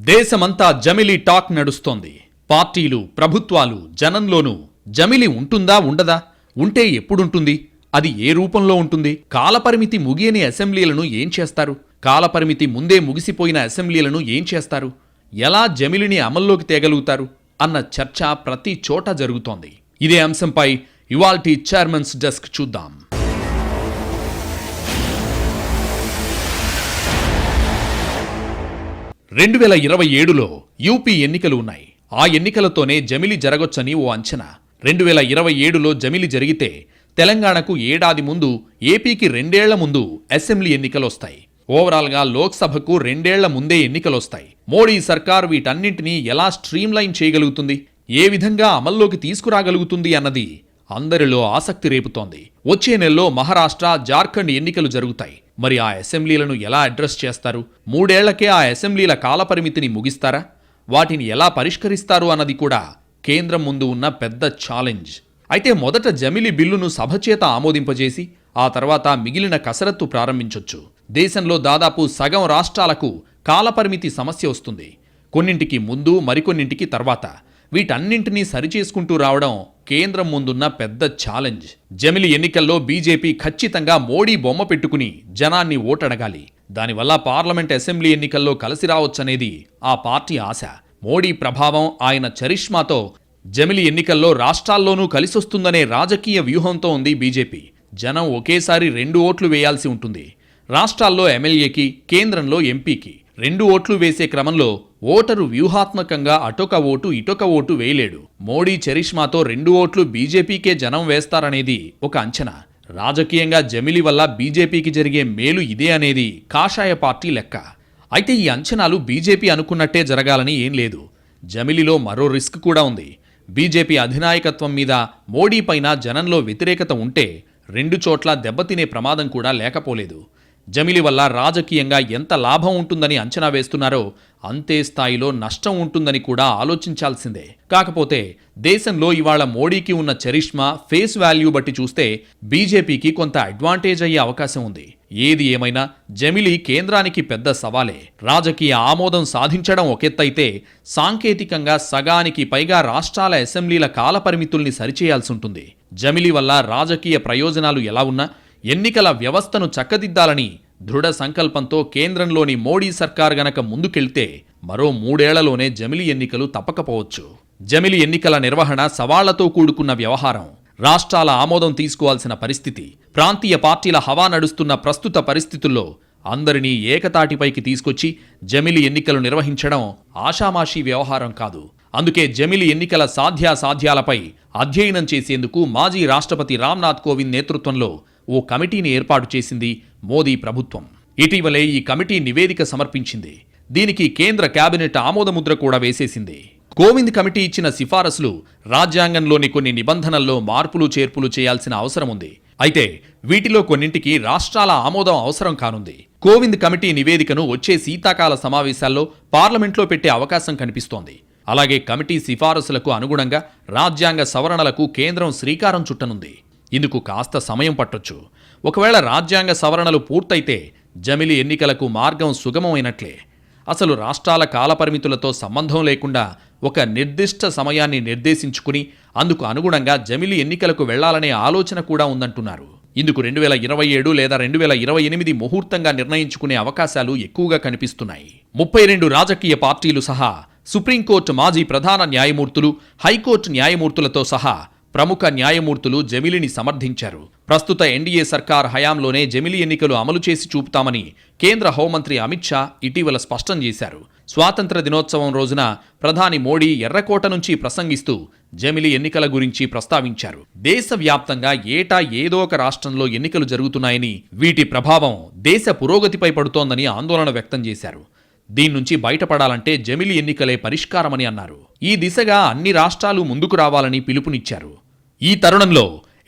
దేశమంతా జమిలీ టాక్ నడుస్తోంది. పార్టీలు, ప్రభుత్వాలు, జనంలోనూ జమిలి ఉంటుందా ఉండదా, ఉంటే ఎప్పుడుంటుంది, అది ఏ రూపంలో ఉంటుంది, కాలపరిమితి ముగియని అసెంబ్లీలను ఏం చేస్తారు, కాలపరిమితి ముందే ముగిసిపోయిన అసెంబ్లీలను ఏం చేస్తారు, ఎలా జమిలిని అమల్లోకి తేగలుగుతారు అన్న చర్చ ప్రతి చోట జరుగుతోంది. ఇదే అంశంపై ఇవాల్టి చైర్మన్స్ డెస్క్ చూద్దాం. 2027లో యూపీ ఎన్నికలు ఉన్నాయి. ఆ ఎన్నికలతోనే జమిలి జరగొచ్చని ఓ అంచనా. 2027లో జమిలి జరిగితే తెలంగాణకు ఏడాది ముందు, ఏపీకి 2 ఏళ్ల ముందు అసెంబ్లీ ఎన్నికలొస్తాయి. ఓవరాల్గా లోక్సభకు 2 ఏళ్ల ముందే ఎన్నికలొస్తాయి. మోడీ సర్కార్ వీటన్నింటినీ ఎలా స్ట్రీమ్లైన్ చేయగలుగుతుంది, ఏ విధంగా అమల్లోకి తీసుకురాగలుగుతుంది అన్నది అందరిలో ఆసక్తి రేపుతోంది. వచ్చే నెలలో మహారాష్ట్ర, జార్ఖండ్ ఎన్నికలు జరుగుతాయి. మరి ఆ అసెంబ్లీలను ఎలా అడ్రస్ చేస్తారు? 3 ఏళ్లకే ఆ అసెంబ్లీల కాలపరిమితిని ముగిస్తారా? వాటిని ఎలా పరిష్కరిస్తారు అన్నది కూడా కేంద్రం ముందు ఉన్న పెద్ద ఛాలెంజ్. అయితే మొదట జమిలి బిల్లును సభ చేత ఆమోదింపజేసి ఆ తర్వాత మిగిలిన కసరత్తు ప్రారంభించొచ్చు. దేశంలో దాదాపు సగం రాష్ట్రాలకు కాలపరిమితి సమస్య వస్తుంది. కొన్నింటికి ముందు, మరికొన్నింటికి తర్వాత. వీటన్నింటినీ సరిచేసుకుంటూ రావడం కేంద్రం ముందున్న పెద్ద ఛాలెంజ్. జమిలి ఎన్నికల్లో బీజేపీ ఖచ్చితంగా మోడీ బొమ్మ పెట్టుకుని జనాన్ని ఓటడగాలి. దానివల్ల పార్లమెంట్, అసెంబ్లీ ఎన్నికల్లో కలిసి రావచ్చనేది ఆ పార్టీ ఆశ. మోడీ ప్రభావం, ఆయన చరిష్మాతో జమిలి ఎన్నికల్లో రాష్ట్రాల్లోనూ కలిసొస్తుందనే రాజకీయ వ్యూహంతో ఉంది బీజేపీ. జనం ఒకేసారి 2 ఓట్లు వేయాల్సి ఉంటుంది. రాష్ట్రాల్లో ఎమ్మెల్యేకి, కేంద్రంలో ఎంపీకి 2 ఓట్లు వేసే క్రమంలో ఓటరు వ్యూహాత్మకంగా అటొక ఓటు, ఇటొక ఓటు వేయలేడు. మోడీ చరిష్మాతో 2 ఓట్లు బీజేపీకే జనం వేస్తారనేది ఒక అంచనా. రాజకీయంగా జమిలి వల్ల బీజేపీకి జరిగే మేలు ఇదే అనేది కాషాయ పార్టీ లెక్క. అయితే ఈ అంచనాలు బీజేపీ అనుకున్నట్టే జరగాలని ఏం లేదు. జమిలిలో మరో రిస్క్ కూడా ఉంది. బీజేపీ అధినాయకత్వం మీద, మోడీ పైన జనంలో వ్యతిరేకత ఉంటే 2 చోట్ల దెబ్బతినే ప్రమాదం కూడా లేకపోలేదు. జమిలి వల్ల రాజకీయంగా ఎంత లాభం ఉంటుందని అంచనా వేస్తున్నారో అంతే స్థాయిలో నష్టం ఉంటుందని కూడా ఆలోచించాల్సిందే. కాకపోతే దేశంలో ఇవాళ మోడీకి ఉన్న చరిష్మా, ఫేస్ వాల్యూ బట్టి చూస్తే బీజేపీకి కొంత అడ్వాంటేజ్ అయ్యే అవకాశం ఉంది. ఏది ఏమైనా జమిలి కేంద్రానికి పెద్ద సవాలే. రాజకీయ ఆమోదం సాధించడం ఒకెత్తైతే సాంకేతికంగా సగానికి పైగా రాష్ట్రాల అసెంబ్లీల కాలపరిమితుల్ని సరిచేయాల్సి ఉంటుంది. జమిలి వల్ల రాజకీయ ప్రయోజనాలు ఎలా ఉన్నా ఎన్నికల వ్యవస్థను చక్కదిద్దాలని దృఢ సంకల్పంతో కేంద్రంలోని మోడీ సర్కార్ గనక ముందుకెళ్తే మరో 3 ఏళ్లలోనే జమిలి ఎన్నికలు తప్పకపోవచ్చు. జమిలి ఎన్నికల నిర్వహణ సవాళ్లతో కూడుకున్న వ్యవహారం. రాష్ట్రాల ఆమోదం తీసుకోవాల్సిన పరిస్థితి. ప్రాంతీయ పార్టీల హవా నడుస్తున్న ప్రస్తుత పరిస్థితుల్లో అందరినీ ఏకతాటిపైకి తీసుకొచ్చి జమిలి ఎన్నికలు నిర్వహించడం ఆషామాషీ వ్యవహారం కాదు. అందుకే జమిలి ఎన్నికల సాధ్యాసాధ్యాలపై అధ్యయనం చేసేందుకు మాజీ రాష్ట్రపతి రామ్నాథ్ కోవింద్ నేతృత్వంలో ఓ కమిటీని ఏర్పాటు చేసింది మోదీ ప్రభుత్వం. ఇటీవలే ఈ కమిటీ నివేదిక సమర్పించింది. దీనికి కేంద్ర కేబినెట్ ఆమోదముద్ర కూడా వేసేసింది. కోవింద్ కమిటీ ఇచ్చిన సిఫారసులు రాజ్యాంగంలోని కొన్ని నిబంధనల్లో మార్పులు, చేర్పులు చేయాల్సిన అవసరం ఉంది. అయితే వీటిలో కొన్నింటికి రాష్ట్రాల ఆమోదం అవసరం కానుంది. కోవింద్ కమిటీ నివేదికను వచ్చే శీతాకాల సమావేశాల్లో పార్లమెంట్లో పెట్టే అవకాశం కనిపిస్తోంది. అలాగే కమిటీ సిఫారసులకు అనుగుణంగా రాజ్యాంగ సవరణలకు కేంద్రం శ్రీకారం చుట్టనుంది. ఇందుకు కాస్త సమయం పట్టొచ్చు. ఒకవేళ రాజ్యాంగ సవరణలు పూర్తయితే జమిలి ఎన్నికలకు మార్గం సుగమమైనట్లే. అసలు రాష్ట్రాల కాలపరిమితులతో సంబంధం లేకుండా ఒక నిర్దిష్ట సమయాన్ని నిర్దేశించుకుని అందుకు అనుగుణంగా జమిలి ఎన్నికలకు వెళ్లాలనే ఆలోచన కూడా ఉందంటున్నారు. ఇందుకు 2027 లేదా 2028 ముహూర్తంగా నిర్ణయించుకునే అవకాశాలు ఎక్కువగా కనిపిస్తున్నాయి. 32 రాజకీయ పార్టీలు సహా సుప్రీంకోర్టు మాజీ ప్రధాన న్యాయమూర్తులు, హైకోర్టు న్యాయమూర్తులతో సహా ప్రముఖ న్యాయమూర్తులు జమిలిని సమర్థించారు. ప్రస్తుత ఎన్డీఏ సర్కార్ హయాంలోనే జమిలి ఎన్నికలు అమలు చేసి చూపుతామని కేంద్ర హోంమంత్రి అమిత్ షా ఇటీవల స్పష్టం చేశారు. స్వాతంత్ర దినోత్సవం రోజున ప్రధాని మోడీ ఎర్రకోట నుంచి ప్రసంగిస్తూ జమిలి ఎన్నికల గురించి ప్రస్తావించారు. దేశవ్యాప్తంగా ఏటా ఏదో ఒక రాష్ట్రంలో ఎన్నికలు జరుగుతున్నాయని, వీటి ప్రభావం దేశ పురోగతిపై పడుతోందని ఆందోళన వ్యక్తం చేశారు. దీన్నుంచి బయటపడాలంటే జమిలి ఎన్నికలే పరిష్కారమని అన్నారు. ఈ దిశగా అన్ని రాష్ట్రాలు ముందుకు రావాలని పిలుపునిచ్చారు. ఈ తరుణంలో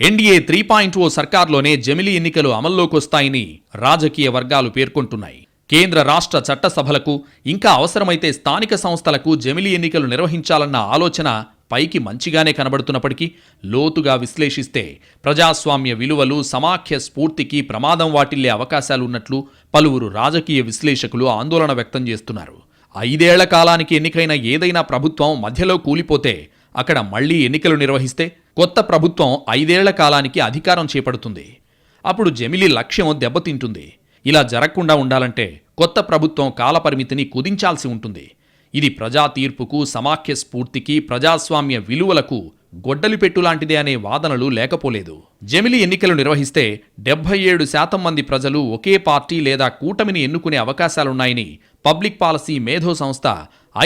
ఎన్డీఏ 3.0 సర్కార్లోనే జమిలి ఎన్నికలు అమల్లోకొస్తాయని రాజకీయ వర్గాలు పేర్కొంటున్నాయి. కేంద్ర, రాష్ట్ర చట్టసభలకు, ఇంకా అవసరమైతే స్థానిక సంస్థలకు జమిలి ఎన్నికలు నిర్వహించాలన్న ఆలోచన పైకి మంచిగానే కనబడుతున్నప్పటికీ లోతుగా విశ్లేషిస్తే ప్రజాస్వామ్య విలువలు, సమాఖ్య స్ఫూర్తికి ప్రమాదం వాటిల్లే అవకాశాలున్నట్లు పలువురు రాజకీయ విశ్లేషకులు ఆందోళన వ్యక్తం చేస్తున్నారు. 5 ఏళ్ల కాలానికి ఎన్నికైన ఏదైనా ప్రభుత్వం మధ్యలో కూలిపోతే అక్కడ మళ్లీ ఎన్నికలు నిర్వహిస్తే కొత్త ప్రభుత్వం 5 ఏళ్ల కాలానికి అధికారం చేపడుతుంది. అప్పుడు జమిలి లక్ష్యం దెబ్బతింటుంది. ఇలా జరగకుండా ఉండాలంటే కొత్త ప్రభుత్వం కాలపరిమితిని కుదించాల్సి ఉంటుంది. ఇది ప్రజా తీర్పుకు, సమాఖ్య స్ఫూర్తికి, ప్రజాస్వామ్య విలువలకు గొడ్డలిపెట్టులాంటిదే అనే వాదనలు లేకపోలేదు. జమిలి ఎన్నికలు నిర్వహిస్తే 77% మంది ప్రజలు ఒకే పార్టీ లేదా కూటమిని ఎన్నుకునే అవకాశాలున్నాయని పబ్లిక్ పాలసీ మేధో సంస్థ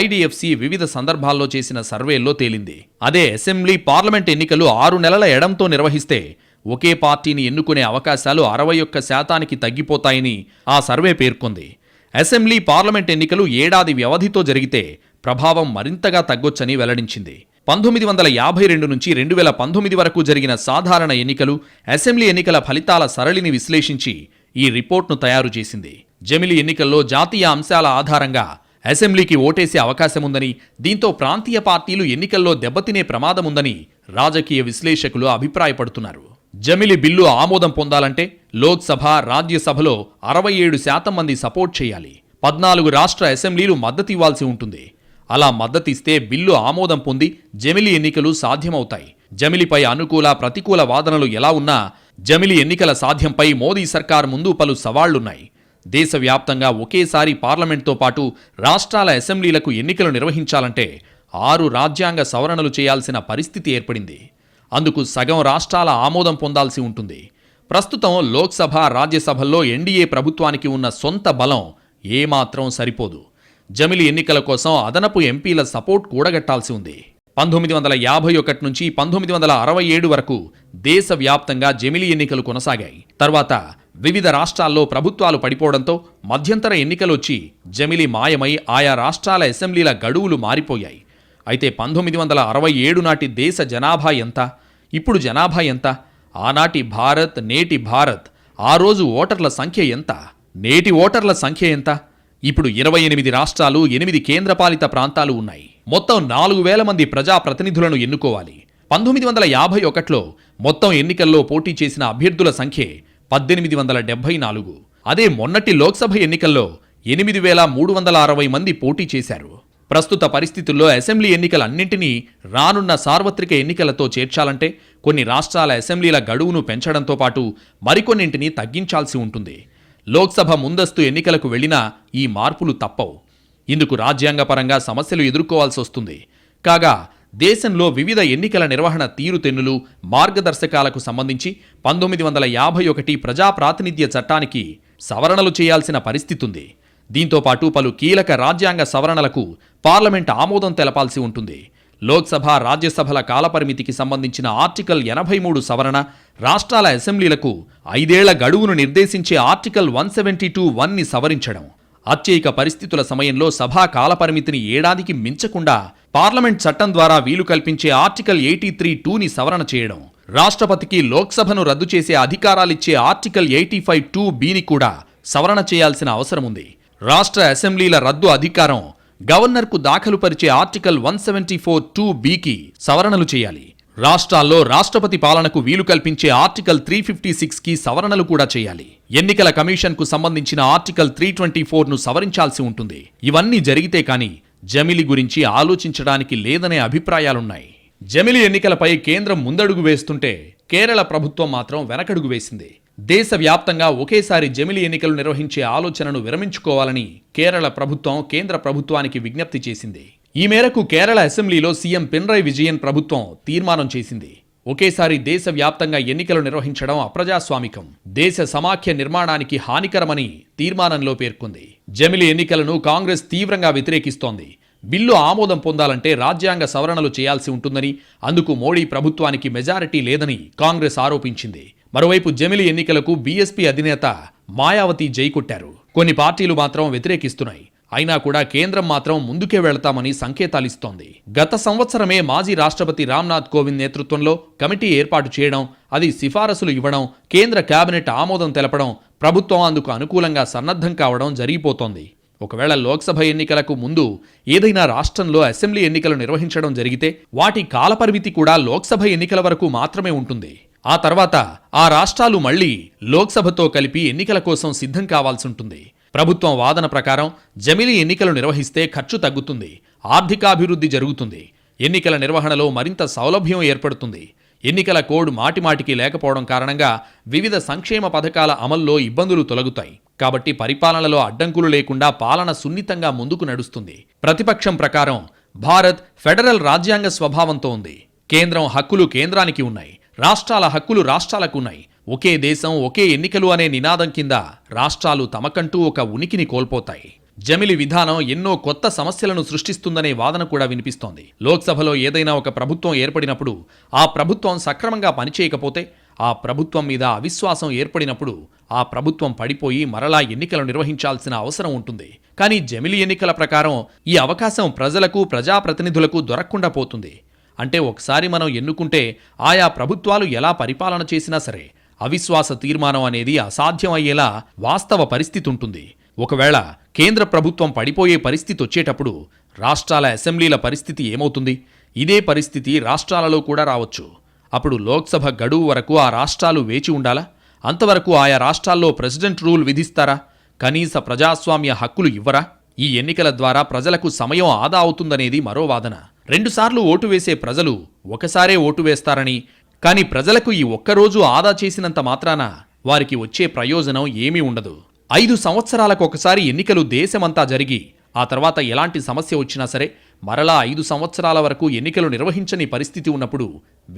ఐడిఎఫ్సి వివిధ సందర్భాల్లో చేసిన సర్వేల్లో తేలింది. అదే అసెంబ్లీ, పార్లమెంట్ ఎన్నికలు 6 నెలల ఎడంతో నిర్వహిస్తే ఒకే పార్టీని ఎన్నుకునే అవకాశాలు 61% తగ్గిపోతాయని ఆ సర్వే పేర్కొంది. అసెంబ్లీ, పార్లమెంట్ ఎన్నికలు ఏడాది వ్యవధితో జరిగితే ప్రభావం మరింతగా తగ్గొచ్చని వెల్లడించింది. 1952 నుంచి 2019 వరకు జరిగిన సాధారణ ఎన్నికలు, అసెంబ్లీ ఎన్నికల ఫలితాల సరళిని విశ్లేషించి ఈ రిపోర్ట్ను తయారు చేసింది. జమిలి ఎన్నికల్లో జాతీయ అంశాల ఆధారంగా అసెంబ్లీకి ఓటేసే అవకాశముందని, దీంతో ప్రాంతీయ పార్టీలు ఎన్నికల్లో దెబ్బతినే ప్రమాదముందని రాజకీయ విశ్లేషకులు అభిప్రాయపడుతున్నారు. జమిలి బిల్లు ఆమోదం పొందాలంటే లోక్సభ, రాజ్యసభలో 67% మంది సపోర్ట్ చేయాలి. 14 రాష్ట్ర అసెంబ్లీలు మద్దతివ్వాల్సి ఉంటుంది. అలా మద్దతిస్తే బిల్లు ఆమోదం పొంది జమిలి ఎన్నికలు సాధ్యమవుతాయి. జమిలిపై అనుకూల, ప్రతికూల వాదనలు ఎలా ఉన్నా జమిలి ఎన్నికల సాధ్యంపై మోదీ సర్కార్ ముందు పలు సవాళ్లున్నాయి. దేశవ్యాప్తంగా ఒకేసారి పార్లమెంట్తో పాటు రాష్ట్రాల అసెంబ్లీలకు ఎన్నికలు నిర్వహించాలంటే 6 రాజ్యాంగ సవరణలు చేయాల్సిన పరిస్థితి ఏర్పడింది. అందుకు సగం రాష్ట్రాల ఆమోదం పొందాల్సి ఉంటుంది. ప్రస్తుతం లోక్సభ, రాజ్యసభల్లో ఎన్డీఏ ప్రభుత్వానికి ఉన్న సొంత బలం ఏమాత్రం సరిపోదు. జమిలి ఎన్నికల కోసం అదనపు ఎంపీల సపోర్ట్ కూడగట్టాల్సి ఉంది. 1951 నుంచి 1967 వరకు దేశవ్యాప్తంగా జమిలి ఎన్నికలు కొనసాగాయి. తర్వాత వివిధ రాష్ట్రాల్లో ప్రభుత్వాలు పడిపోవడంతో మధ్యంతర ఎన్నికలొచ్చి జమిలి మాయమై ఆయా రాష్ట్రాల అసెంబ్లీల గడువులు మారిపోయాయి. అయితే 1967 నాటి దేశ జనాభా ఎంత, ఇప్పుడు జనాభా ఎంత, ఆనాటి భారత్, నేటి భారత్, ఆ రోజు ఓటర్ల సంఖ్య ఎంత, నేటి ఓటర్ల సంఖ్య ఎంత? ఇప్పుడు 28 రాష్ట్రాలు, 8 కేంద్రపాలిత ప్రాంతాలు ఉన్నాయి. మొత్తం 4000 మంది ప్రజాప్రతినిధులను ఎన్నుకోవాలి. 1951లో మొత్తం ఎన్నికల్లో పోటీ చేసిన అభ్యర్థుల సంఖ్యే 1874. అదే మొన్నటి లోక్సభ ఎన్నికల్లో 8360 మంది పోటీ చేశారు. ప్రస్తుత పరిస్థితుల్లో అసెంబ్లీ ఎన్నికలన్నింటినీ రానున్న సార్వత్రిక ఎన్నికలతో చేర్చాలంటే కొన్ని రాష్ట్రాల అసెంబ్లీల గడువును పెంచడంతో పాటు మరికొన్నింటినీ తగ్గించాల్సి ఉంటుంది. లోక్సభ ముందస్తు ఎన్నికలకు వెళ్లినా ఈ మార్పులు తప్పవు. ఇందుకు రాజ్యాంగపరంగా సమస్యలు ఎదుర్కోవాల్సి వస్తుంది. కాగా దేశంలో వివిధ ఎన్నికల నిర్వహణ తీరుతెన్నులు, మార్గదర్శకాలకు సంబంధించి 1951 ప్రజాప్రాతినిధ్య చట్టానికి సవరణలు చేయాల్సిన పరిస్థితుంది. దీంతోపాటు పలు కీలక రాజ్యాంగ సవరణలకు పార్లమెంట్ ఆమోదం తెలపాల్సి ఉంటుంది. లోక్సభ, రాజ్యసభల కాలపరిమితికి సంబంధించిన ఆర్టికల్ 83 సవరణ, రాష్ట్రాల అసెంబ్లీలకు 5 ఏళ్ల గడువును నిర్దేశించే ఆర్టికల్ 172(1)ని సవరించడం, అత్యయిక పరిస్థితుల సమయంలో సభా కాలపరిమితిని ఏడాదికి మించకుండా పార్లమెంట్ చట్టం ద్వారా వీలు కల్పించే ఆర్టికల్ 83(2)ని సవరణ చేయడం, రాష్ట్రపతికి లోక్సభను రద్దు చేసే అధికారాలిచ్చే ఆర్టికల్ 85(2)(b)ని కూడా సవరణ చేయాల్సిన అవసరముంది. రాష్ట్ర అసెంబ్లీల రద్దు అధికారం గవర్నర్కు దాఖలు పరిచే ఆర్టికల్ 174(2)(b)కి సవరణలు చేయాలి. రాష్ట్రాల్లో రాష్ట్రపతి పాలనకు వీలు కల్పించే ఆర్టికల్ 356కి సవరణలు కూడా చేయాలి. ఎన్నికల కమిషన్కు సంబంధించిన ఆర్టికల్ 324ను సవరించాల్సి ఉంటుంది. ఇవన్నీ జరిగితే కానీ జమిలి గురించి ఆలోచించడానికి లేదనే అభిప్రాయాలున్నాయి. జమిలి ఎన్నికలపై కేంద్రం ముందడుగు వేస్తుంటే కేరళ ప్రభుత్వం మాత్రం వెనకడుగు వేసింది. దేశవ్యాప్తంగా ఒకేసారి జమిలి ఎన్నికలు నిర్వహించే ఆలోచనను విరమించుకోవాలని కేరళ ప్రభుత్వం కేంద్ర ప్రభుత్వానికి విజ్ఞప్తి చేసింది. ఈ మేరకు కేరళ అసెంబ్లీలో సీఎం పినరయ్ విజయన్ ప్రభుత్వం తీర్మానం చేసింది. ఒకేసారి దేశవ్యాప్తంగా ఎన్నికలు నిర్వహించడం అప్రజాస్వామికం, దేశ సమాఖ్య నిర్మాణానికి హానికరమని తీర్మానంలో పేర్కొంది. జమిలి ఎన్నికలను కాంగ్రెస్ తీవ్రంగా వ్యతిరేకిస్తోంది. బిల్లు ఆమోదం పొందాలంటే రాజ్యాంగ సవరణలు చేయాల్సి ఉంటుందని, అందుకు మోడీ ప్రభుత్వానికి మెజారిటీ లేదని కాంగ్రెస్ ఆరోపించింది. మరోవైపు జమిలి ఎన్నికలకు బీఎస్పీ అధినేత మాయావతి జై కొట్టారు. కొన్ని పార్టీలు మాత్రం వ్యతిరేకిస్తున్నాయి. అయినా కూడా కేంద్రం మాత్రం ముందుకే వెళతామని సంకేతాలిస్తోంది. గత సంవత్సరమే మాజీ రాష్ట్రపతి రామ్నాథ్ కోవింద్ నేతృత్వంలో కమిటీ ఏర్పాటు చేయడం, అది సిఫారసులు ఇవ్వడం, కేంద్ర కేబినెట్ ఆమోదం తెలపడం, ప్రభుత్వం అందుకు అనుకూలంగా సన్నద్ధం కావడం జరిగిపోతోంది. ఒకవేళ లోక్సభ ఎన్నికలకు ముందు ఏదైనా రాష్ట్రంలో అసెంబ్లీ ఎన్నికలు నిర్వహించడం జరిగితే వాటి కాలపరిమితి కూడా లోక్సభ ఎన్నికల వరకు మాత్రమే ఉంటుంది. ఆ తర్వాత ఆ రాష్ట్రాలు మళ్లీ లోక్సభతో కలిపి ఎన్నికల కోసం సిద్ధం కావాల్సి ఉంటుంది. ప్రభుత్వం వాదన ప్రకారం జమిలీ ఎన్నికలు నిర్వహిస్తే ఖర్చు తగ్గుతుంది, ఆర్థికాభివృద్ధి జరుగుతుంది, ఎన్నికల నిర్వహణలో మరింత సౌలభ్యం ఏర్పడుతుంది. ఎన్నికల కోడ్ మాటిమాటికి లేకపోవడం కారణంగా వివిధ సంక్షేమ పథకాల అమల్లో ఇబ్బందులు తొలగుతాయి. కాబట్టి పరిపాలనలో అడ్డంకులు లేకుండా పాలన సున్నితంగా ముందుకు నడుస్తుంది. ప్రతిపక్షం ప్రకారం భారత్ ఫెడరల్ రాజ్యాంగ స్వభావంతో ఉంది. కేంద్రం హక్కులు కేంద్రానికి ఉన్నాయి, రాష్ట్రాల హక్కులు రాష్ట్రాలకు ఉన్నాయి. ఒకే దేశం ఒకే ఎన్నికలు అనే నినాదం కింద రాష్ట్రాలు తమకంటూ ఒక ఉనికిని కోల్పోతాయి. జమిలి విధానం ఎన్నో కొత్త సమస్యలను సృష్టిస్తుందనే వాదన కూడా వినిపిస్తోంది. లోక్సభలో ఏదైనా ఒక ప్రభుత్వం ఏర్పడినప్పుడు ఆ ప్రభుత్వం సక్రమంగా పనిచేయకపోతే, ఆ ప్రభుత్వం మీద అవిశ్వాసం ఏర్పడినప్పుడు ఆ ప్రభుత్వం పడిపోయి మరలా ఎన్నికలు నిర్వహించాల్సిన అవసరం ఉంటుంది. కానీ జమిలి ఎన్నికల ప్రకారం ఈ అవకాశం ప్రజలకు, ప్రజాప్రతినిధులకు దొరకకుండా పోతుంది. అంటే ఒకసారి మనం ఎన్నుకుంటే ఆయా ప్రభుత్వాలు ఎలా పరిపాలన చేసినా సరే అవిశ్వాస తీర్మానం అనేది అసాధ్యం అయ్యేలా వాస్తవ పరిస్థితి ఉంటుంది. ఒకవేళ కేంద్ర ప్రభుత్వం పడిపోయే పరిస్థితి వచ్చేటప్పుడు రాష్ట్రాల అసెంబ్లీల పరిస్థితి ఏమవుతుంది? ఇదే పరిస్థితి రాష్ట్రాలలో కూడా రావచ్చు. అప్పుడు లోక్సభ గడువు వరకు ఆ రాష్ట్రాలు వేచి ఉండాలా? అంతవరకు ఆయా రాష్ట్రాల్లో ప్రెసిడెంట్ రూల్ విధిస్తారా? కనీస ప్రజాస్వామ్య హక్కులు ఇవ్వరా? ఈ ఎన్నికల ద్వారా ప్రజలకు సమయం ఆదా అవుతుందనేది మరో వాదన. 2 సార్లు ఓటు వేసే ప్రజలు ఒకసారే ఓటు వేస్తారని, కానీ ప్రజలకు ఈ ఒక్కరోజు ఆదా చేసినంత మాత్రాన వారికి వచ్చే ప్రయోజనం ఏమీ ఉండదు. 5 సంవత్సరాలకొకసారి ఎన్నికలు దేశమంతా జరిగి ఆ తర్వాత ఎలాంటి సమస్య వచ్చినా సరే మరలా 5 సంవత్సరాల వరకు ఎన్నికలు నిర్వహించని పరిస్థితి ఉన్నప్పుడు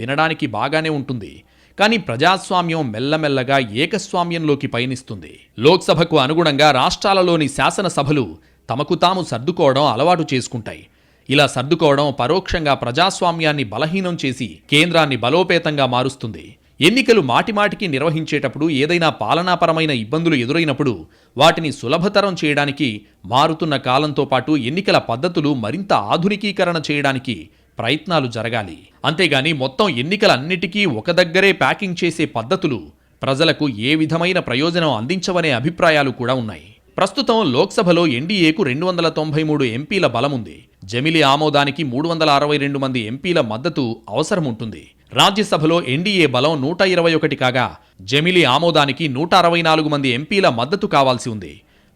వినడానికి బాగానే ఉంటుంది. కానీ ప్రజాస్వామ్యం మెల్లమెల్లగా ఏకస్వామ్యంలోకి పయనిస్తుంది. లోక్సభకు అనుగుణంగా రాష్ట్రాలలోని శాసనసభలు తమకు తాము సర్దుకోవడం అలవాటు చేసుకుంటాయి. ఇలా సర్దుకోవడం పరోక్షంగా ప్రజాస్వామ్యాన్ని బలహీనం చేసి కేంద్రాన్ని బలోపేతంగా మారుస్తుంది. ఎన్నికలు మాటిమాటికి నిర్వహించేటప్పుడు ఏదైనా పాలనాపరమైన ఇబ్బందులు ఎదురైనప్పుడు వాటిని సులభతరం చేయడానికి మారుతున్న కాలంతో పాటు ఎన్నికల పద్ధతులు మరింత ఆధునికీకరణ చేయడానికి ప్రయత్నాలు జరగాలి. అంతేగాని మొత్తం ఎన్నికలన్నిటికీ ఒక దగ్గరే ప్యాకింగ్ చేసే పద్ధతులు ప్రజలకు ఏ విధమైన ప్రయోజనం అందించవనే అభిప్రాయాలు కూడా ఉన్నాయి. ప్రస్తుతం లోక్సభలో ఎన్డీఏకు 293 ఎంపీల బలముంది. జమిలి ఆమోదానికి 362 మంది ఎంపీల మద్దతు అవసరం ఉంటుంది. రాజ్యసభలో ఎన్డీఏ బలం 121 కాగా జమిలి ఆమోదానికి 164 మంది ఎంపీల మద్దతు కావాల్సి ఉంది.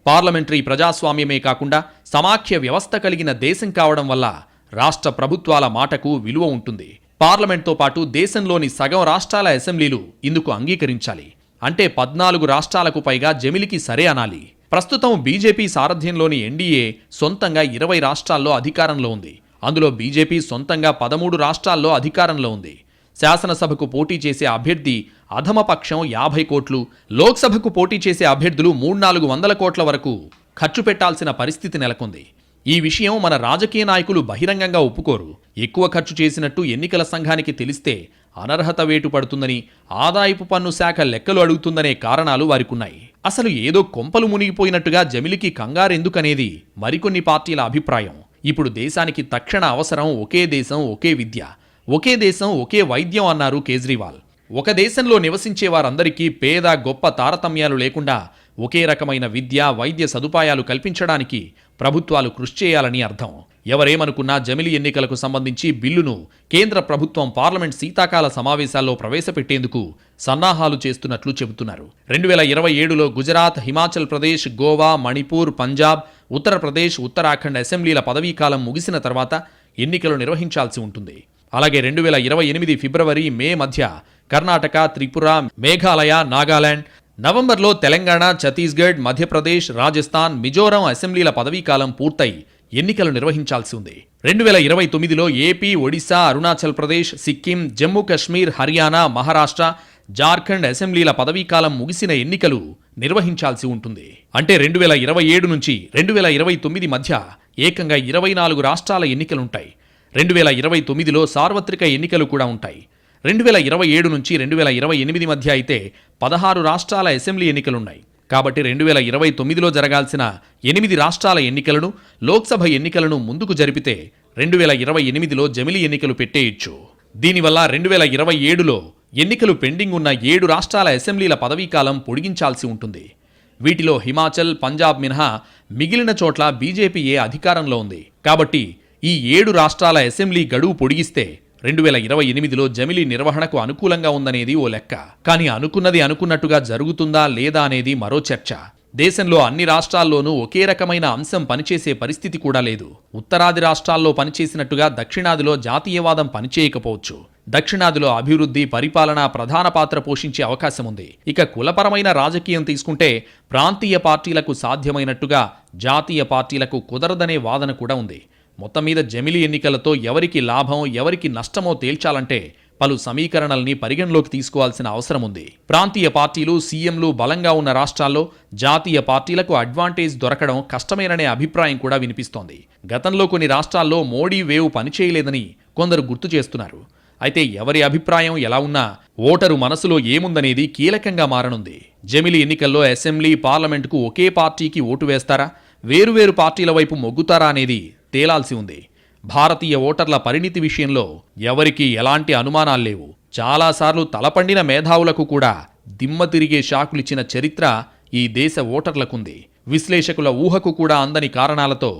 పార్లమెంటరీ ప్రజాస్వామ్యమే కాకుండా సమాఖ్య వ్యవస్థ కలిగిన దేశం కావడం వల్ల రాష్ట్ర ప్రభుత్వాల మాటకు విలువ ఉంటుంది. పార్లమెంట్తో పాటు దేశంలోని సగం రాష్ట్రాల అసెంబ్లీలు ఇందుకు అంగీకరించాలి. అంటే 14 రాష్ట్రాలకు పైగా జమిలికి సరే అనాలి. ప్రస్తుతం బీజేపీ సారథ్యంలోని ఎన్డీఏ సొంతంగా 20 రాష్ట్రాల్లో అధికారంలో ఉంది. అందులో బీజేపీ సొంతంగా 13 రాష్ట్రాల్లో అధికారంలో ఉంది. శాసనసభకు పోటీ చేసే అభ్యర్థి అధమపక్షం 50 కోట్లు, లోక్సభకు పోటీ చేసే అభ్యర్థులు 300-400 కోట్ల వరకు ఖర్చు పెట్టాల్సిన పరిస్థితి నెలకొంది. ఈ విషయం మన రాజకీయ నాయకులు బహిరంగంగా ఒప్పుకోరు. ఎక్కువ ఖర్చు చేసినట్టు ఎన్నికల సంఘానికి తెలిస్తే అనర్హత వేటు పడుతుందని, ఆదాయపు పన్ను శాఖ లెక్కలు అడుగుతుందనే కారణాలు వారికున్నాయి. అసలు ఏదో కొంపలు మునిగిపోయినట్టుగా జమిలికి కంగారెందుకనేది మరికొన్ని పార్టీల అభిప్రాయం. ఇప్పుడు దేశానికి తక్షణ అవసరం ఒకే దేశం ఒకే విద్య, ఒకే దేశం ఒకే వైద్యం అన్నారు కేజ్రీవాల్. ఒక దేశంలో నివసించే వారందరికీ పేద గొప్ప తారతమ్యాలు లేకుండా ఒకే రకమైన విద్య, వైద్య సదుపాయాలు కల్పించడానికి ప్రభుత్వాలు కృషి చేయాలని అర్థం. ఎవరేమనుకున్నా జమిలి ఎన్నికలకు సంబంధించి బిల్లును కేంద్ర ప్రభుత్వం పార్లమెంట్ శీతాకాల సమావేశాల్లో ప్రవేశపెట్టేందుకు సన్నాహాలు చేస్తున్నట్లు చెబుతున్నారు. 2027లో గుజరాత్, హిమాచల్ ప్రదేశ్, గోవా, మణిపూర్, పంజాబ్, ఉత్తరప్రదేశ్, ఉత్తరాఖండ్ అసెంబ్లీల పదవీకాలం ముగిసిన తర్వాత ఎన్నికలు నిర్వహించాల్సి ఉంటుంది. అలాగే 2028 ఫిబ్రవరి, మే మధ్య కర్ణాటక, త్రిపుర, మేఘాలయ, నాగాలాండ్, నవంబర్లో తెలంగాణ, ఛత్తీస్గఢ్, మధ్యప్రదేశ్, రాజస్థాన్, మిజోరాం అసెంబ్లీల పదవీకాలం పూర్తయి ఎన్నికలు నిర్వహించాల్సి ఉంది. 2029లో ఏపీ, ఒడిశా, అరుణాచల్ ప్రదేశ్, సిక్కిం, జమ్మూ కశ్మీర్, హర్యానా, మహారాష్ట్ర, జార్ఖండ్ అసెంబ్లీల పదవీకాలం ముగిసిన ఎన్నికలు నిర్వహించాల్సి ఉంటుంది. అంటే 2027 నుంచి 2029 మధ్య ఏకంగా 24 రాష్ట్రాల ఎన్నికలుంటాయి. 2029లో సార్వత్రిక ఎన్నికలు కూడా ఉంటాయి. 2027 నుంచి 2028 మధ్య అయితే 16 రాష్ట్రాల అసెంబ్లీ ఎన్నికలున్నాయి. కాబట్టి 2029లో జరగాల్సిన 8 రాష్ట్రాల ఎన్నికలను, లోక్సభ ఎన్నికలను ముందుకు జరిపితే 2028లో జమిలి ఎన్నికలు పెట్టేయచ్చు. దీనివల్ల 2027లో ఎన్నికలు పెండింగ్ ఉన్న 7 రాష్ట్రాల అసెంబ్లీల పదవీకాలం పొడిగించాల్సి ఉంటుంది. వీటిలో హిమాచల్, పంజాబ్ మినహా మిగిలిన చోట్ల బీజేపీయే అధికారంలో ఉంది. కాబట్టి ఈ 7 రాష్ట్రాల అసెంబ్లీ గడువు పొడిగిస్తే 2028లో జమిలి నిర్వహణకు అనుకూలంగా ఉందనేది ఓ లెక్క. కానీ అనుకున్నది అనుకున్నట్టుగా జరుగుతుందా లేదా అనేది మరో చర్చ. దేశంలో అన్ని రాష్ట్రాల్లోనూ ఒకే రకమైన అంశం పనిచేసే పరిస్థితి కూడా లేదు. ఉత్తరాది రాష్ట్రాల్లో పనిచేసినట్టుగా దక్షిణాదిలో జాతీయవాదం పనిచేయకపోవచ్చు. దక్షిణాదిలో అభివృద్ధి, పరిపాలన ప్రధాన పాత్ర పోషించే అవకాశం ఉంది. ఇక కులపరమైన రాజకీయం తీసుకుంటే ప్రాంతీయ పార్టీలకు సాధ్యమైనట్టుగా జాతీయ పార్టీలకు కుదరదనే వాదన కూడా ఉంది. మొత్తం మీద జమిలి ఎన్నికలతో ఎవరికి లాభం, ఎవరికి నష్టమో తేల్చాలంటే పలు సమీకరణల్ని పరిగణలోకి తీసుకోవాల్సిన అవసరం ఉంది. ప్రాంతీయ పార్టీలు, సీఎంలు బలంగా ఉన్న రాష్ట్రాల్లో జాతీయ పార్టీలకు అడ్వాంటేజ్ దొరకడం కష్టమేననే అభిప్రాయం కూడా వినిపిస్తోంది. గతంలో కొన్ని రాష్ట్రాల్లో మోడీ వేవ్ పనిచేయలేదని కొందరు గుర్తు చేస్తున్నారు. అయితే ఎవరి అభిప్రాయం ఎలా ఉన్నా ఓటరు మనసులో ఏముందనేది కీలకంగా మారనుంది. జమిలి ఎన్నికల్లో అసెంబ్లీ, పార్లమెంటుకు ఒకే పార్టీకి ఓటు వేస్తారా, వేరువేరు పార్టీల వైపు మొగ్గుతారా అనేది తేలాల్సి ఉంది. భారతీయ ఓటర్ల పరిణితి విషయంలో ఎవరికీ ఎలాంటి అనుమానాల్లేవు. చాలాసార్లు తలపండిన మేధావులకు కూడా దిమ్మ తిరిగే షాకులిచ్చిన చరిత్ర ఈ దేశ ఓటర్లకుంది. విశ్లేషకుల ఊహకు కూడా అందని కారణాలతో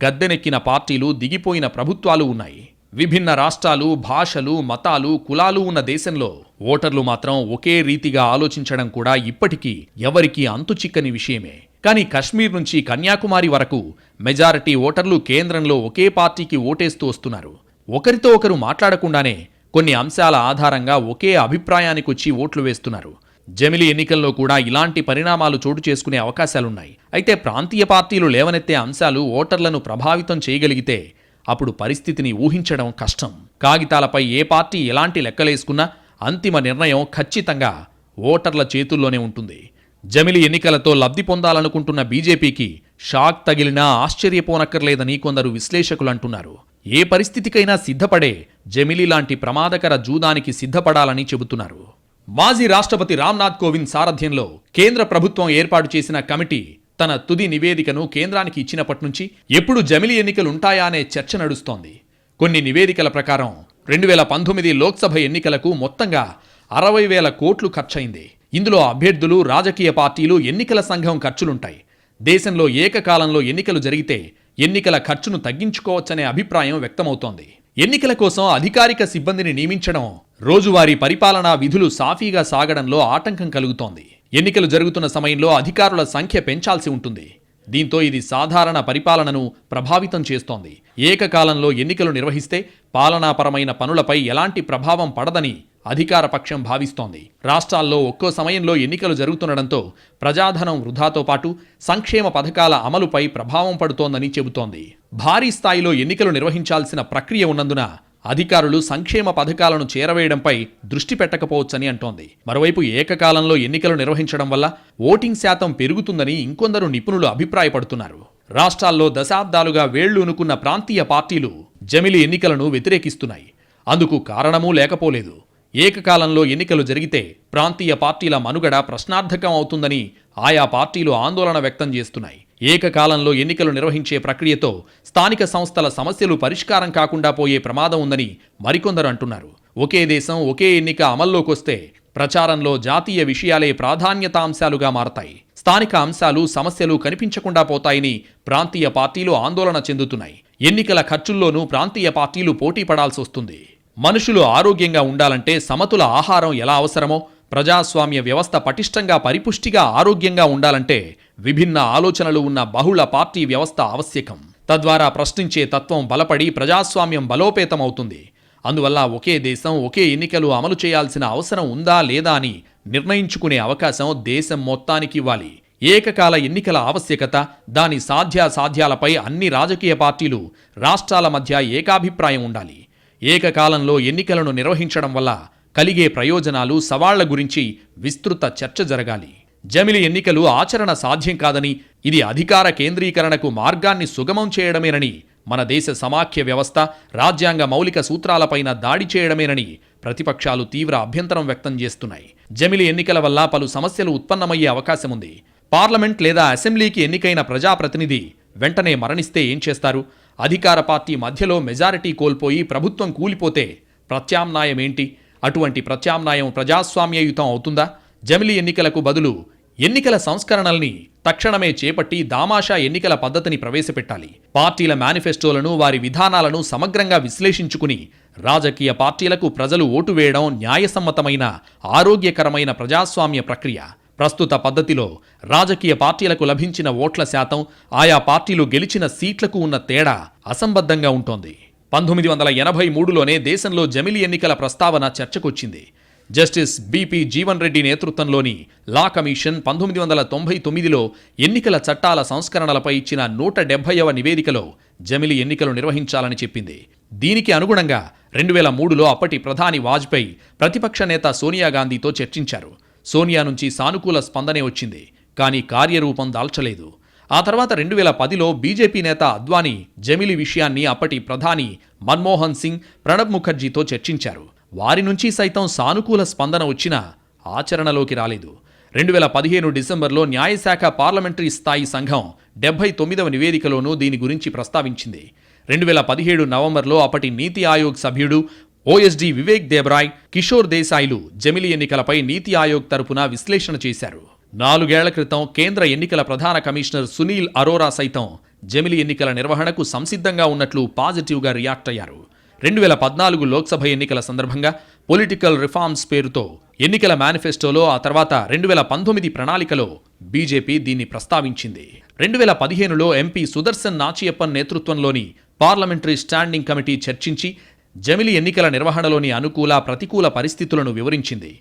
గద్దెనెక్కిన పార్టీలు, దిగిపోయిన ప్రభుత్వాలు ఉన్నాయి. విభిన్న రాష్ట్రాలు, భాషలు, మతాలు, కులాలు ఉన్న దేశంలో ఓటర్లు మాత్రం ఒకే రీతిగా ఆలోచించడం కూడా ఇప్పటికీ ఎవరికీ అంతుచిక్కని విషయమే. కానీ కశ్మీర్ నుంచి కన్యాకుమారి వరకు మెజారిటీ ఓటర్లు కేంద్రంలో ఒకే పార్టీకి ఓటేస్తూ వస్తున్నారు. ఒకరితో ఒకరు మాట్లాడకుండానే కొన్ని అంశాల ఆధారంగా ఒకే అభిప్రాయానికొచ్చి ఓట్లు వేస్తున్నారు. జమిలి ఎన్నికల్లో కూడా ఇలాంటి పరిణామాలు చోటు చేసుకునే అవకాశాలున్నాయి. అయితే ప్రాంతీయ పార్టీలు లేవనెత్తే అంశాలు ఓటర్లను ప్రభావితం చేయగలిగితే అప్పుడు పరిస్థితిని ఊహించడం కష్టం. కాగితాలపై ఏ పార్టీ ఎలాంటి లెక్కలేసుకున్నా అంతిమ నిర్ణయం ఖచ్చితంగా ఓటర్ల చేతుల్లోనే ఉంటుంది. జమిలి ఎన్నికలతో లబ్ధి పొందాలనుకుంటున్న బీజేపీకి షాక్ తగిలినా ఆశ్చర్యపోనక్కర్లేదని కొందరు విశ్లేషకులు అంటున్నారు. ఏ పరిస్థితికైనా సిద్ధపడే జమిలి లాంటి ప్రమాదకర జూదానికి సిద్ధపడాలని చెబుతున్నారు. మాజీ రాష్ట్రపతి రామ్నాథ్ కోవింద్ సారథ్యంలో కేంద్ర ప్రభుత్వం ఏర్పాటు చేసిన కమిటీ తన తుది నివేదికను కేంద్రానికి ఇచ్చినప్పటి నుంచి ఎప్పుడు జమిలి ఎన్నికలుంటాయా అనే చర్చ నడుస్తోంది. కొన్ని నివేదికల ప్రకారం 2019 లోక్సభ ఎన్నికలకు మొత్తంగా 60,000 కోట్లు ఖర్చయింది. ఇందులో అభ్యర్థులు, రాజకీయ పార్టీలు, ఎన్నికల సంఘం ఖర్చులుంటాయి. దేశంలో ఏకకాలంలో ఎన్నికలు జరిగితే ఎన్నికల ఖర్చును తగ్గించుకోవచ్చనే అభిప్రాయం వ్యక్తమవుతోంది. ఎన్నికల కోసం అధికారిక సిబ్బందిని నియమించడం, రోజువారీ పరిపాలనా విధులు సాఫీగా సాగడంలో ఆటంకం కలుగుతోంది. ఎన్నికలు జరుగుతున్న సమయంలో అధికారుల సంఖ్య పెంచాల్సి ఉంటుంది. దీంతో ఇది సాధారణ పరిపాలనను ప్రభావితం చేస్తోంది. ఏకకాలంలో ఎన్నికలు నిర్వహిస్తే పాలనాపరమైన పనులపై ఎలాంటి ప్రభావం పడదని అధికార పక్షం భావిస్తోంది. రాష్ట్రాల్లో ఒక్కో సమయంలో ఎన్నికలు జరుగుతుండటంతో ప్రజాధనం వృధాతో పాటు సంక్షేమ పథకాల అమలుపై ప్రభావం పడుతోందని చెబుతోంది. భారీ స్థాయిలో ఎన్నికలు నిర్వహించాల్సిన ప్రక్రియ ఉన్నందున అధికారులు సంక్షేమ పథకాలను చేరవేయడంపై దృష్టి పెట్టకపోవచ్చని అంటోంది. మరోవైపు ఏకకాలంలో ఎన్నికలు నిర్వహించడం వల్ల ఓటింగ్ శాతం పెరుగుతుందని ఇంకొందరు నిపుణులు అభిప్రాయపడుతున్నారు. రాష్ట్రాల్లో దశాబ్దాలుగా వేళ్లూనుకున్న ప్రాంతీయ పార్టీలు జమిలి ఎన్నికలను వ్యతిరేకిస్తున్నాయి. అందుకు కారణమూ లేకపోలేదు. ఏకకాలంలో ఎన్నికలు జరిగితే ప్రాంతీయ పార్టీల మనుగడ ప్రశ్నార్థకం అవుతుందని ఆయా పార్టీలు ఆందోళన వ్యక్తం చేస్తున్నాయి. ఏకకాలంలో ఎన్నికలు నిర్వహించే ప్రక్రియతో స్థానిక సంస్థల సమస్యలు పరిష్కారం కాకుండా పోయే ప్రమాదం ఉందని మరికొందరు అంటున్నారు. ఒకే దేశం, ఒకే ఎన్నిక అమల్లోకొస్తే ప్రచారంలో జాతీయ విషయాలే ప్రాధాన్యతాంశాలుగా మారతాయి. స్థానిక అంశాలు, సమస్యలు కనిపించకుండా పోతాయని ప్రాంతీయ పార్టీలు ఆందోళన చెందుతున్నాయి. ఎన్నికల ఖర్చుల్లోనూ ప్రాంతీయ పార్టీలు పోటీ పడాల్సి వస్తుంది. మనుషులు ఆరోగ్యంగా ఉండాలంటే సమతుల ఆహారం ఎలా అవసరమో, ప్రజాస్వామ్య వ్యవస్థ పటిష్టంగా, పరిపుష్టిగా, ఆరోగ్యంగా ఉండాలంటే విభిన్న ఆలోచనలు ఉన్న బహుళ పార్టీ వ్యవస్థ ఆవశ్యకం. తద్వారా ప్రశ్నించే తత్వం బలపడి ప్రజాస్వామ్యం బలోపేతమవుతుంది. అందువల్ల ఒకే దేశం, ఒకే ఎన్నికలు అమలు చేయాల్సిన అవసరం ఉందా లేదా అని నిర్ణయించుకునే అవకాశం దేశం మొత్తానికి ఇవ్వాలి. ఏకకాల ఎన్నికల ఆవశ్యకత, దాని సాధ్యాసాధ్యాలపై అన్ని రాజకీయ పార్టీలు, రాష్ట్రాల మధ్య ఏకాభిప్రాయం ఉండాలి. ఏకకాలంలో ఎన్నికలను నిర్వహించడం వల్ల కలిగే ప్రయోజనాలు, సవాళ్ల గురించి విస్తృత చర్చ జరగాలి. జమిలి ఎన్నికలు ఆచరణ సాధ్యం కాదని, ఇది అధికార కేంద్రీకరణకు మార్గాన్ని సుగమం చేయడమేనని, మన దేశ సమాఖ్య వ్యవస్థ, రాజ్యాంగ మౌలిక సూత్రాలపైన దాడి చేయడమేనని ప్రతిపక్షాలు తీవ్ర అభ్యంతరం వ్యక్తం చేస్తున్నాయి. జమిలి ఎన్నికల వల్ల పలు సమస్యలు ఉత్పన్నమయ్యే అవకాశముంది. పార్లమెంట్ లేదా అసెంబ్లీకి ఎన్నికైన ప్రజాప్రతినిధి వెంటనే మరణిస్తే ఏం చేస్తారు? అధికార పార్టీ మధ్యలో మెజారిటీ కోల్పోయి ప్రభుత్వం కూలిపోతే ప్రత్యామ్నాయమేంటి? అటువంటి ప్రత్యామ్నాయం ప్రజాస్వామ్యయుతం అవుతుందా? జమిలి ఎన్నికలకు బదులు ఎన్నికల సంస్కరణల్ని తక్షణమే చేపట్టి దామాషా ఎన్నికల పద్ధతిని ప్రవేశపెట్టాలి. పార్టీల మేనిఫెస్టోలను, వారి విధానాలను సమగ్రంగా విశ్లేషించుకుని రాజకీయ పార్టీలకు ప్రజలు ఓటు వేయడం న్యాయసమ్మతమైన, ఆరోగ్యకరమైన ప్రజాస్వామ్య ప్రక్రియ. ప్రస్తుత పద్ధతిలో రాజకీయ పార్టీలకు లభించిన ఓట్ల శాతం ఆయా పార్టీలు గెలిచిన సీట్లకు ఉన్న తేడా అసంబద్ధంగా ఉంటోంది. 1983లోనే దేశంలో జమిలి ఎన్నికల ప్రస్తావన చర్చకొచ్చింది. జస్టిస్ బిపి జీవన్ రెడ్డి నేతృత్వంలోని లా కమిషన్ 1999లో ఎన్నికల చట్టాల సంస్కరణలపై ఇచ్చిన 170వ నివేదికలో జమిలి ఎన్నికలు నిర్వహించాలని చెప్పింది. దీనికి అనుగుణంగా 2003లో అప్పటి ప్రధాని వాజ్పేయి ప్రతిపక్ష నేత సోనియా గాంధీతో చర్చించారు. సోనియా నుంచి సానుకూల స్పందనే వచ్చింది, కానీ కార్యరూపం దాల్చలేదు. ఆ తర్వాత 2010లో బీజేపీ నేత అద్వానీ జమిలి విషయాన్ని అప్పటి ప్రధాని మన్మోహన్ సింగ్, ప్రణబ్ ముఖర్జీతో చర్చించారు. వారి నుంచి సైతం సానుకూల స్పందన వచ్చినా ఆచరణలోకి రాలేదు. 2015 డిసెంబర్లో న్యాయశాఖ పార్లమెంటరీ స్థాయి సంఘం 79వ నివేదికలోనూ దీని గురించి ప్రస్తావించింది. 2017 నవంబర్లో అప్పటి నీతి ఆయోగ్ సభ్యుడు ఓఎస్డీ వివేక్ దేబ్రాయ్, కిషోర్ దేశాయ్లు జమిలి ఎన్నికలపై నీతి ఆయోగ్ తరపున విశ్లేషణ చేశారు. 4 ఏళ్ల క్రితం కేంద్ర ఎన్నికల ప్రధాన కమిషనర్ సునీల్ అరోరా సైతం జమిలి ఎన్నికల నిర్వహణకు సంసిద్ధంగా ఉన్నట్లు పాజిటివ్గా రియాక్ట్ అయ్యారు. 2014 లోక్సభ ఎన్నికల సందర్భంగా పొలిటికల్ రిఫార్మ్స్ పేరుతో ఎన్నికల మేనిఫెస్టోలో, ఆ తర్వాత 2019 ప్రణాళికలో బీజేపీ దీన్ని ప్రస్తావించింది. 2015లో ఎంపీ సుదర్శన్ నాచియప్పన్ నేతృత్వంలోని పార్లమెంటరీ స్టాండింగ్ కమిటీ చర్చించి జమిలి ఎన్నికల నిర్వహణలోని అనుకూల, ప్రతికూల పరిస్థితులను వివరించింది.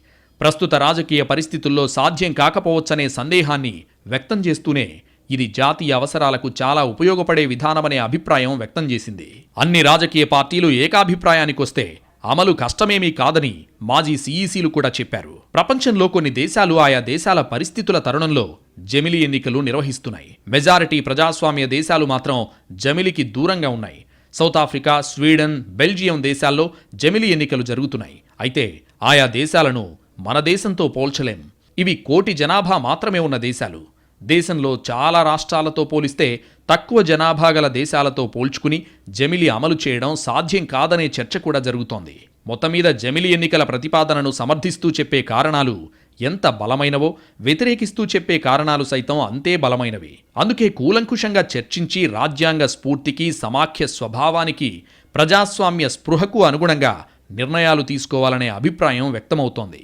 ప్రస్తుత రాజకీయ పరిస్థితుల్లో సాధ్యం కాకపోవచ్చనే సందేహాన్ని వ్యక్తం చేస్తూనే ఇది జాతీయ అవసరాలకు చాలా ఉపయోగపడే విధానమనే అభిప్రాయం వ్యక్తం చేసింది. అన్ని రాజకీయ పార్టీలు ఏకాభిప్రాయానికొస్తే అమలు కష్టమేమీ కాదని మాజీ సీఈసీలు కూడా చెప్పారు. ప్రపంచంలో కొన్ని దేశాలు ఆయా దేశాల పరిస్థితుల తరుణంలో జమిలి ఎన్నికలు నిర్వహిస్తున్నాయి. మెజారిటీ ప్రజాస్వామ్య దేశాలు మాత్రం జమిలికి దూరంగా ఉన్నాయి. సౌత్ ఆఫ్రికా, స్వీడన్, బెల్జియం దేశాల్లో జమిలి ఎన్నికలు జరుగుతున్నాయి. అయితే ఆయా దేశాలను మన దేశంతో పోల్చలేం. ఇవి 1 కోటి జనాభా మాత్రమే ఉన్న దేశాలు. దేశంలో చాలా రాష్ట్రాలతో పోలిస్తే తక్కువ జనాభా గల దేశాలతో పోల్చుకుని జమిలి అమలు చేయడం సాధ్యం కాదనే చర్చ కూడా జరుగుతోంది. మొత్తం మీద జమిలి ఎన్నికల ప్రతిపాదనను సమర్థిస్తూ చెప్పే కారణాలు ఎంత బలమైనవో, వ్యతిరేకిస్తూ చెప్పే కారణాలు సైతం అంతే బలమైనవి. అందుకే కూలంకుషంగా చర్చించి రాజ్యాంగ స్ఫూర్తికి, సమాఖ్య స్వభావానికి, ప్రజాస్వామ్య స్పృహకు అనుగుణంగా నిర్ణయాలు తీసుకోవాలనే అభిప్రాయం వ్యక్తమవుతోంది.